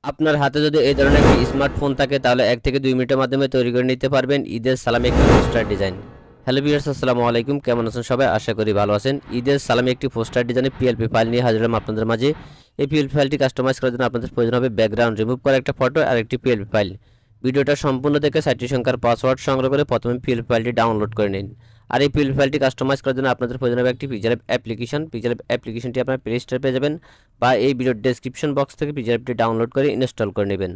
আপনার হাতে যদি এই ধরনের একটি স্মার্টফোন থাকে তাহলে 1 থেকে 2 মিনিটের মাধ্যমে তৈরি করে নিতে পারবেন ঈদের সালামি একটি পোস্টার ডিজাইন। হ্যালো ভিউয়ার্স, আসসালামু আলাইকুম, কেমন আছেন সবাই? আশা করি ভালো আছেন। ঈদের সালামি একটি পোস্টার ডিজাইনের পিএলপি ফাইল নিয়ে হাজির হলাম আপনাদের মাঝে। এই পিএলপি ফাইলটি কাস্টমাইজ করার জন্য আপনাদের প্রয়োজন হবে ব্যাকগ্রাউন্ড রিমুভ করা একটা ফটো আর একটি পিএলপি ফাইল। ভিডিওটা সম্পূর্ণ দেখে 60টি সংখ্যার পাসওয়ার্ড সংগ্রহ করে প্রথমে পিএলপি ফাইলটি ডাউনলোড করে নিন। আর এই পিএলপি ফাইলটি কাস্টমাইজ করার জন্য আপনাদের প্রয়োজন হবে একটি পিকচার অ্যাপ্লিকেশন। পিকচার অ্যাপ্লিকেশনটি আপনার প্লে স্টোরে পেয়ে যাবেন বা এই ভিডিওর ডেসক্রিপশন বক্স থেকে পিকচার অ্যাপটি ডাউনলোড করে ইনস্টল করে নেবেন।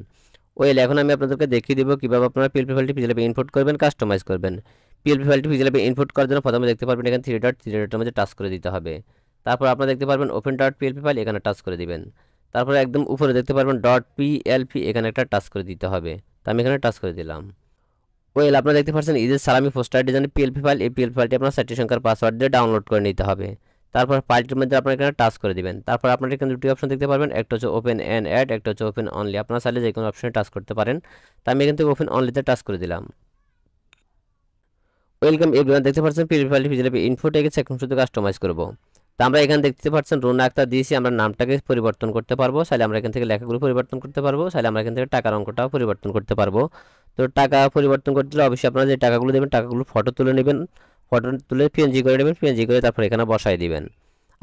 ওয়েল, এখন আমি আপনাদেরকে দেখিয়ে দেবো কীভাবে আপনারা পিএলপি ফাইলটি পিকচার অ্যাপে ইনপুট করবেন, কাস্টমাইজ করবেন। পিএলপি ফাইলটি পিকচার অ্যাপে ইনপুট করার জন্য প্রথমে দেখতে পারবেন এখানে থ্রি ডটের মধ্যে টাচ করে দিতে হবে। তারপর আপনারা দেখতে পারবেন ওপেন ডট পিএলপি ফাইল, এখানে টাচ করে দিবেন। তারপরে একদম উপরে দেখতে পারবেন ডট পিএলপি, এখানে একটা টাচ করে দিতে হবে। তো আমি এখানে টাচ করে দিলাম। ওয়েল, আপনারা দেখতে পাচ্ছেন ঈদের সালামি পোস্টার ডিজাইনের পিএলপি ফাইল। এই পিএলপি ফাইলটি আপনার 60টি সংখ্যার পাসওয়ার্ড দিয়ে ডাউনলোড করে নিতে হবে। তারপর ফাইলটির মধ্যে আপনারা এখানে টাচ করে দিবেন। তারপর আপনারা এখানে দুটি অপশন দেখতে পারবেন, একটা হচ্ছে ওপেন অ্যান্ড অ্যাড, একটা হচ্ছে ওপেন অনলি। আপনারা চাইলে যে কোনো অপশনে টাচ করতে পারেন। তো আমি এখান থেকে ওপেন অনলিতে টাচ করে দিলাম। ওয়েলকাম এভরিওয়ান, দেখতে পাচ্ছেন পিএলপি ফাইলটি পিএলপি ইনপুটে গেছে, এখন শুধু কাস্টমাইজ করব। তো আমরা এখানে দেখতে পাচ্ছেন রুনা আক্তার দিয়েছি, আমরা নামটাকে পরিবর্তন করতে পারবো। চাইলে আমরা এখান থেকে লেখাগুলো পরিবর্তন করতে পারবো, চাইলে আমরা এখান থেকে টাকার অঙ্কটাও পরিবর্তন করতে পারবো। তো টাকা পরিবর্তন করতে হলে অবশ্যই আপনারা যে টাকাগুলো দেবেন টাকাগুলো ফটো তুলে নেবেন, ফটো তুলে পিএনজি করে নেবেন, পিএনজি করে তারপর এখানে বসাই দিবেন।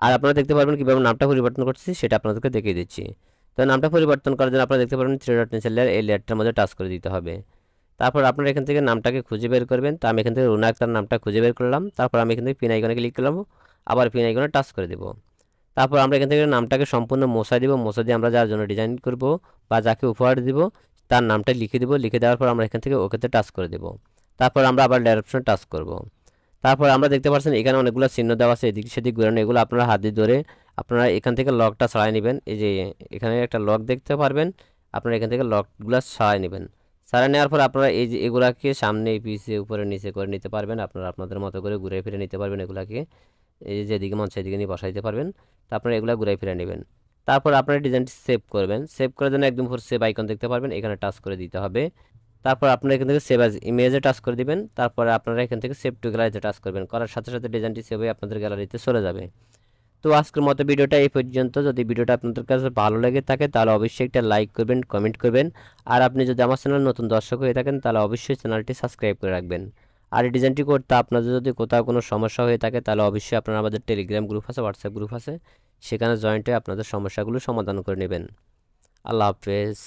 আর আপনারা দেখতে পারবেন কীভাবে নামটা পরিবর্তন করছি সেটা আপনাদেরকে দেখিয়ে দিচ্ছি। তো নামটা পরিবর্তন করার জন্য আপনারা দেখতে পারবেন থ্রি ডট নিচের লেয়ার, এই লেয়ারটার মধ্যে টাচ করে দিতে হবে। তারপর আপনারা এখান থেকে নামটাকে খুঁজে বের করবেন। তো আমি এখান থেকে রুনা আক্তার নামটা খুঁজে বের করলাম। তারপর আমি এখান থেকে পিন আইকনে ক্লিক করলাম, আবার পিন আইকনে টাচ করে দেবো। তারপর আমরা এখান থেকে নামটাকে সম্পূর্ণ মোছা দিব। মোছা দিয়ে আমরা যার জন্য ডিজাইন করব বা যাকে উপহার দিব তার নামটা লিখে দিব। লিখে দেওয়ার পর আমরা এখান থেকে ওকেতে টাচ করে দেব। তারপর আমরা আবার লেয়ার অপশনে টাচ করব। তারপর আমরা দেখতে পাচ্ছেন এখানে অনেকগুলো চিহ্ন দেওয়া আছে, এদিক সেদিক ঘুরানো। এগুলো আপনারা হাত দিয়ে ধরে আপনারা এখান থেকে লকটা ছাড়াই নেবেন। এই যে এখানে একটা লক দেখতে পারবেন, আপনারা এখান থেকে লকগুলো ছাড়াই নেবেন। ছাড়াই নেওয়ার পর আপনারা এই যে এগুলাকে সামনে পিছিয়ে উপরে নিচে করে নিতে পারবেন। আপনারা আপনাদের মতো করে ঘুরে ফিরে নিতে পারবেন। এগুলাকে এই যেদিকে মন সেদিকে নিয়ে বসাইতে পারবেন। তো আপনারা এগুলো ঘুরাই ফিরে নেবেন। তারপর আপনারা ডিজাইনটি সেভ করবেন। সেভ করার জন্য একদম উপর সেভ আইকন দেখতে পারবেন, এখানে টাচ করে দিতে হবে। তারপর আপনারা এখান থেকে সেভ অ্যাজ ইমেজে টাচ করে দিবেন। তারপরে আপনারা এখান থেকে সেভ টু গ্যালারিতে টাচ করবেন। করার সাথে সাথে ডিজাইনটি সেভ হয়ে আপনাদের গ্যালারিতে চলে যাবে। তো আজকের মতো ভিডিওটা এই পর্যন্ত। যদি ভিডিওটা আপনাদের কাছে ভালো লেগে থাকে তাহলে অবশ্যই একটা লাইক করবেন, কমেন্ট করবেন। আর আপনি যদি আমার চ্যানেল নতুন দর্শক হয়ে থাকেন তাহলে অবশ্যই চ্যানেলটি সাবস্ক্রাইব করে রাখবেন। আর এই ডিজাইনটি করতে আপনাদের যদি কোথাও কোনো সমস্যা হয়ে থাকে তাহলে অবশ্যই আপনারা আমাদের টেলিগ্রাম গ্রুপ আছে, হোয়াটসঅ্যাপ গ্রুপ আছে, সেখানে জয়েন্ট হয়ে আপনাদের সমস্যাগুলো সমাধান করে নেবেন। আল্লাহ হাফেজ।